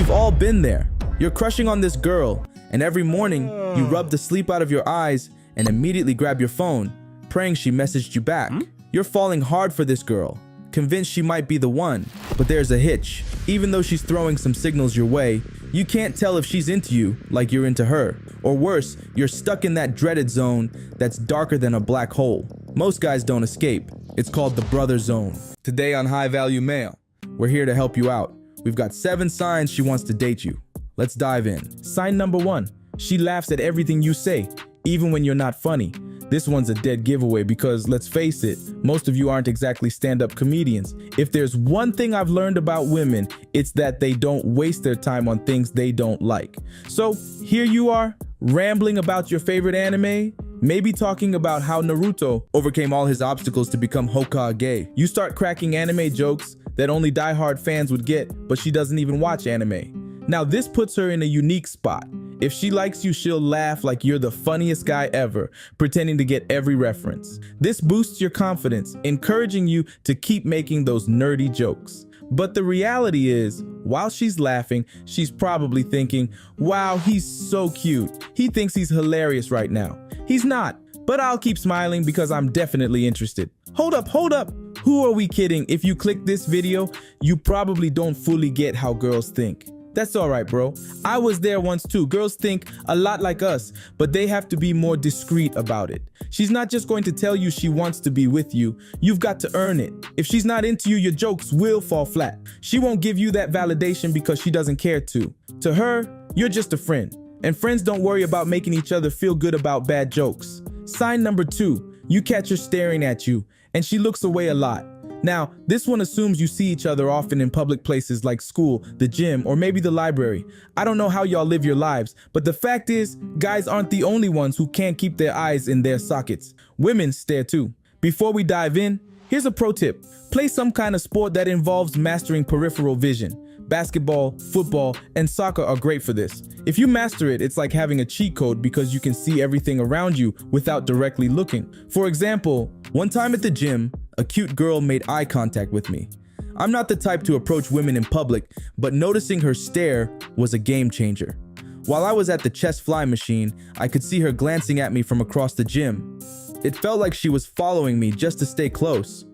We've all been there. You're crushing on this girl, and every morning you rub the sleep out of your eyes and immediately grab your phone, praying she messaged you back. You're falling hard for this girl, convinced she might be the one, but there's a hitch. Even though she's throwing some signals your way, you can't tell if she's into you like you're into her. Or worse, you're stuck in that dreaded zone that's darker than a black hole. Most guys don't escape. It's called the brother zone. Today on High Value Mail, we're here to help you out. We've got 7 signs she wants to date you. Let's dive in. Sign number 1, she laughs at everything you say, even when you're not funny. This one's a dead giveaway because, let's face it, most of you aren't exactly stand-up comedians. If there's one thing I've learned about women, it's that they don't waste their time on things they don't like. So here you are, rambling about your favorite anime, maybe talking about how Naruto overcame all his obstacles to become Hokage. You start cracking anime jokes that only diehard fans would get, but she doesn't even watch anime. Now this puts her in a unique spot. If she likes you, she'll laugh like you're the funniest guy ever, pretending to get every reference. This boosts your confidence, encouraging you to keep making those nerdy jokes. But the reality is, while she's laughing, she's probably thinking, wow, he's so cute. He thinks he's hilarious right now. He's not, but I'll keep smiling because I'm definitely interested. Hold up. Who are we kidding? If you click this video, you probably don't fully get how girls think. That's all right, bro. I was there once too. Girls think a lot like us, but they have to be more discreet about it. She's not just going to tell you she wants to be with you. You've got to earn it. If she's not into you, your jokes will fall flat. She won't give you that validation because she doesn't care to. To her, you're just a friend. And friends don't worry about making each other feel good about bad jokes. Sign number 2, you catch her staring at you, and she looks away a lot. Now, this one assumes you see each other often in public places like school, the gym, or maybe the library. I don't know how y'all live your lives, but the fact is, guys aren't the only ones who can't keep their eyes in their sockets. Women stare too. Before we dive in, here's a pro tip. Play some kind of sport that involves mastering peripheral vision. Basketball, football, and soccer are great for this. If you master it, it's like having a cheat code because you can see everything around you without directly looking. For example, one time at the gym, a cute girl made eye contact with me. I'm not the type to approach women in public, but noticing her stare was a game changer. While I was at the chest fly machine, I could see her glancing at me from across the gym. It felt like she was following me just to stay close.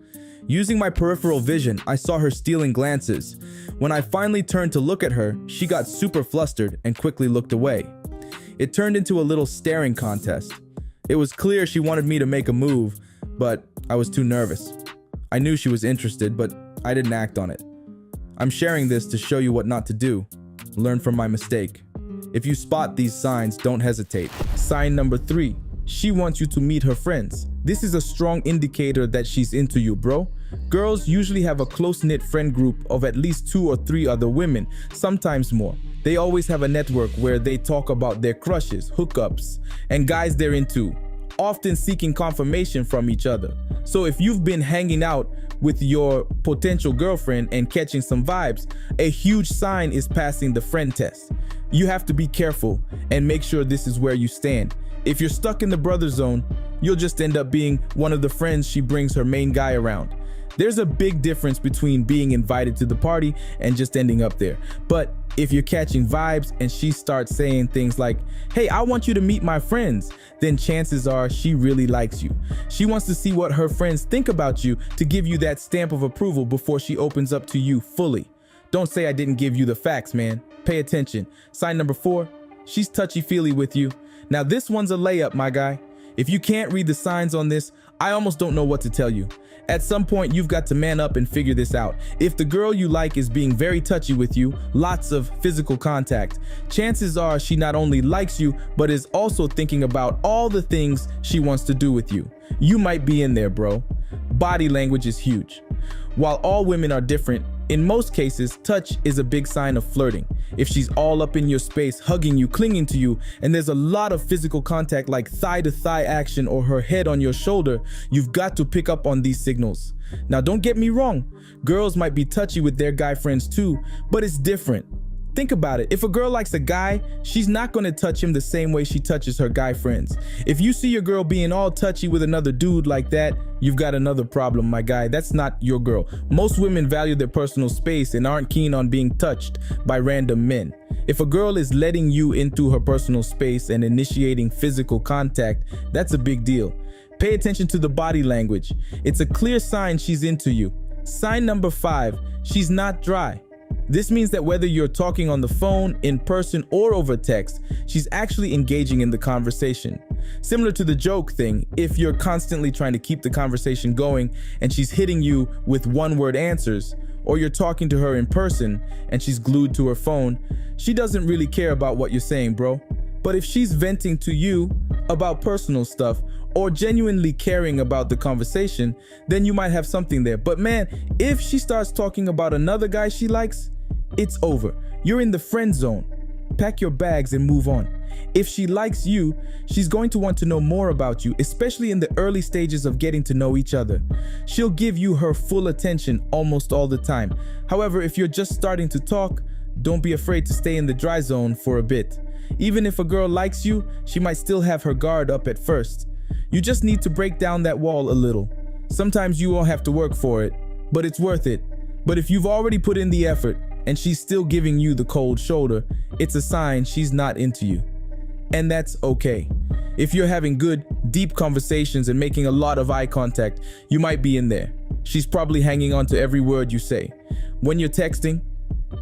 Using my peripheral vision, I saw her stealing glances. When I finally turned to look at her, she got super flustered and quickly looked away. It turned into a little staring contest. It was clear she wanted me to make a move, but I was too nervous. I knew she was interested, but I didn't act on it. I'm sharing this to show you what not to do. Learn from my mistake. If you spot these signs, don't hesitate. Sign number 3. She wants you to meet her friends. This is a strong indicator that she's into you, bro. Girls usually have a close-knit friend group of at least 2 or 3 other women, sometimes more. They always have a network where they talk about their crushes, hookups, and guys they're into, often seeking confirmation from each other. So if you've been hanging out with your potential girlfriend and catching some vibes, a huge sign is passing the friend test. You have to be careful and make sure this is where you stand. If you're stuck in the brother zone, you'll just end up being one of the friends she brings her main guy around. There's a big difference between being invited to the party and just ending up there. But if you're catching vibes and she starts saying things like, hey, I want you to meet my friends, then chances are she really likes you. She wants to see what her friends think about you to give you that stamp of approval before she opens up to you fully. Don't say I didn't give you the facts, man. Pay attention. Sign number 4, she's touchy-feely with you. Now this one's a layup, my guy. If you can't read the signs on this, I almost don't know what to tell you. At some point, you've got to man up and figure this out. If the girl you like is being very touchy with you, lots of physical contact, chances are she not only likes you, but is also thinking about all the things she wants to do with you. You might be in there, bro. Body language is huge. While all women are different, in most cases, touch is a big sign of flirting. If she's all up in your space, hugging you, clinging to you, and there's a lot of physical contact like thigh-to-thigh action or her head on your shoulder, you've got to pick up on these signals. Now, don't get me wrong. Girls might be touchy with their guy friends too, but it's different. Think about it. If a girl likes a guy, she's not going to touch him the same way she touches her guy friends. If you see your girl being all touchy with another dude like that, you've got another problem, my guy. That's not your girl. Most women value their personal space and aren't keen on being touched by random men. If a girl is letting you into her personal space and initiating physical contact, that's a big deal. Pay attention to the body language. It's a clear sign she's into you. Sign number 5, she's not dry. This means that whether you're talking on the phone, in person, or over text, she's actually engaging in the conversation. Similar to the joke thing, if you're constantly trying to keep the conversation going and she's hitting you with one-word answers, or you're talking to her in person and she's glued to her phone, she doesn't really care about what you're saying, bro. But if she's venting to you about personal stuff or genuinely caring about the conversation, then you might have something there. But man, if she starts talking about another guy she likes, it's over. You're in the friend zone. Pack your bags and move on. If she likes you, she's going to want to know more about you, especially in the early stages of getting to know each other. She'll give you her full attention almost all the time. However, if you're just starting to talk, don't be afraid to stay in the dry zone for a bit. Even if a girl likes you, she might still have her guard up at first. You just need to break down that wall a little. Sometimes you won't have to work for it, but it's worth it. But if you've already put in the effort and she's still giving you the cold shoulder, it's a sign she's not into you. And that's okay. If you're having good, deep conversations and making a lot of eye contact, you might be in there. She's probably hanging on to every word you say. When you're texting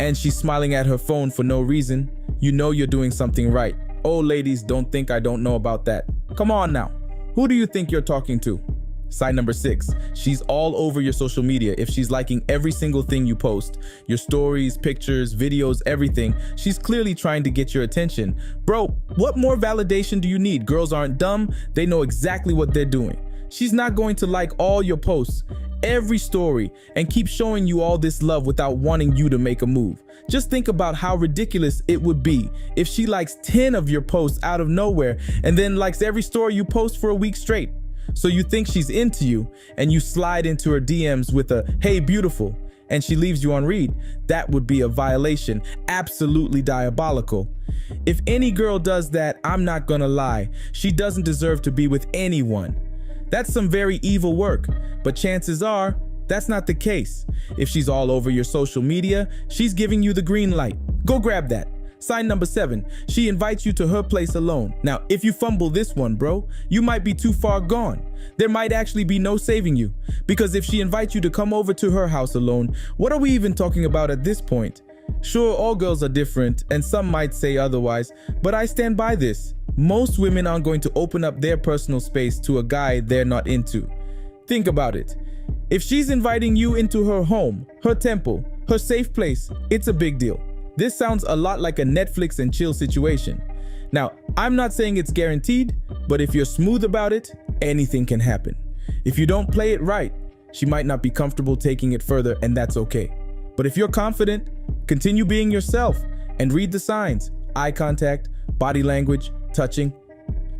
and she's smiling at her phone for no reason, you know you're doing something right. Oh, ladies, don't think I don't know about that. Come on now. Who do you think you're talking to? Sign number 6, she's all over your social media. If she's liking every single thing you post, your stories, pictures, videos, everything, she's clearly trying to get your attention. Bro, what more validation do you need? Girls aren't dumb. They know exactly what they're doing. She's not going to like all your posts, every story, and keep showing you all this love without wanting you to make a move. Just think about how ridiculous it would be if she likes 10 of your posts out of nowhere and then likes every story you post for a week straight. So you think she's into you and you slide into her DMs with a, "Hey, beautiful," and she leaves you on read. That would be a violation, absolutely diabolical. If any girl does that, I'm not gonna lie, she doesn't deserve to be with anyone. That's some very evil work, but chances are that's not the case. If she's all over your social media, she's giving you the green light. Go grab that. Sign number 7, she invites you to her place alone. Now, if you fumble this one, bro, you might be too far gone. There might actually be no saving you, because if she invites you to come over to her house alone, what are we even talking about at this point? Sure, all girls are different, and some might say otherwise, but I stand by this. Most women aren't going to open up their personal space to a guy they're not into. Think about it. If she's inviting you into her home, her temple, her safe place, it's a big deal. This sounds a lot like a Netflix and chill situation. Now, I'm not saying it's guaranteed, but if you're smooth about it, anything can happen. If you don't play it right, she might not be comfortable taking it further, and that's okay. But if you're confident, continue being yourself and read the signs: eye contact, body language, touching.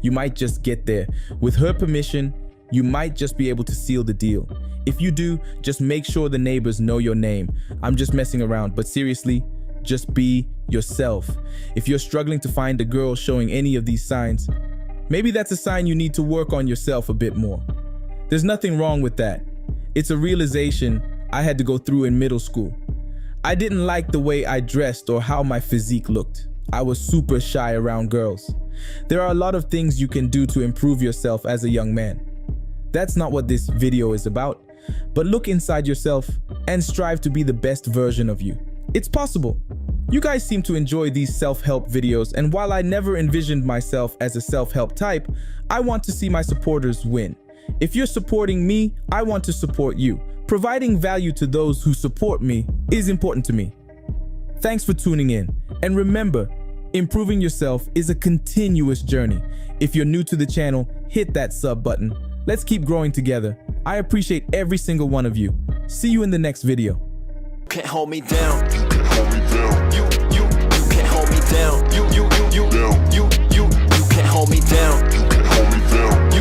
You might just get there. With her permission, you might just be able to seal the deal. If you do, just make sure the neighbors know your name. I'm just messing around, but seriously, just be yourself. If you're struggling to find a girl showing any of these signs, maybe that's a sign you need to work on yourself a bit more. There's nothing wrong with that. It's a realization I had to go through in middle school. I didn't like the way I dressed or how my physique looked. I was super shy around girls. There are a lot of things you can do to improve yourself as a young man. That's not what this video is about, but look inside yourself and strive to be the best version of you. It's possible. You guys seem to enjoy these self-help videos, and while I never envisioned myself as a self-help type, I want to see my supporters win. If you're supporting me, I want to support you. Providing value to those who support me is important to me. Thanks for tuning in, and remember, improving yourself is a continuous journey. If you're new to the channel, hit that sub button. Let's keep growing together. I appreciate every single one of you. See you in the next video. Can't hold me down. You can't hold me down. You can't hold me down. You can't hold me down. You can't hold me down.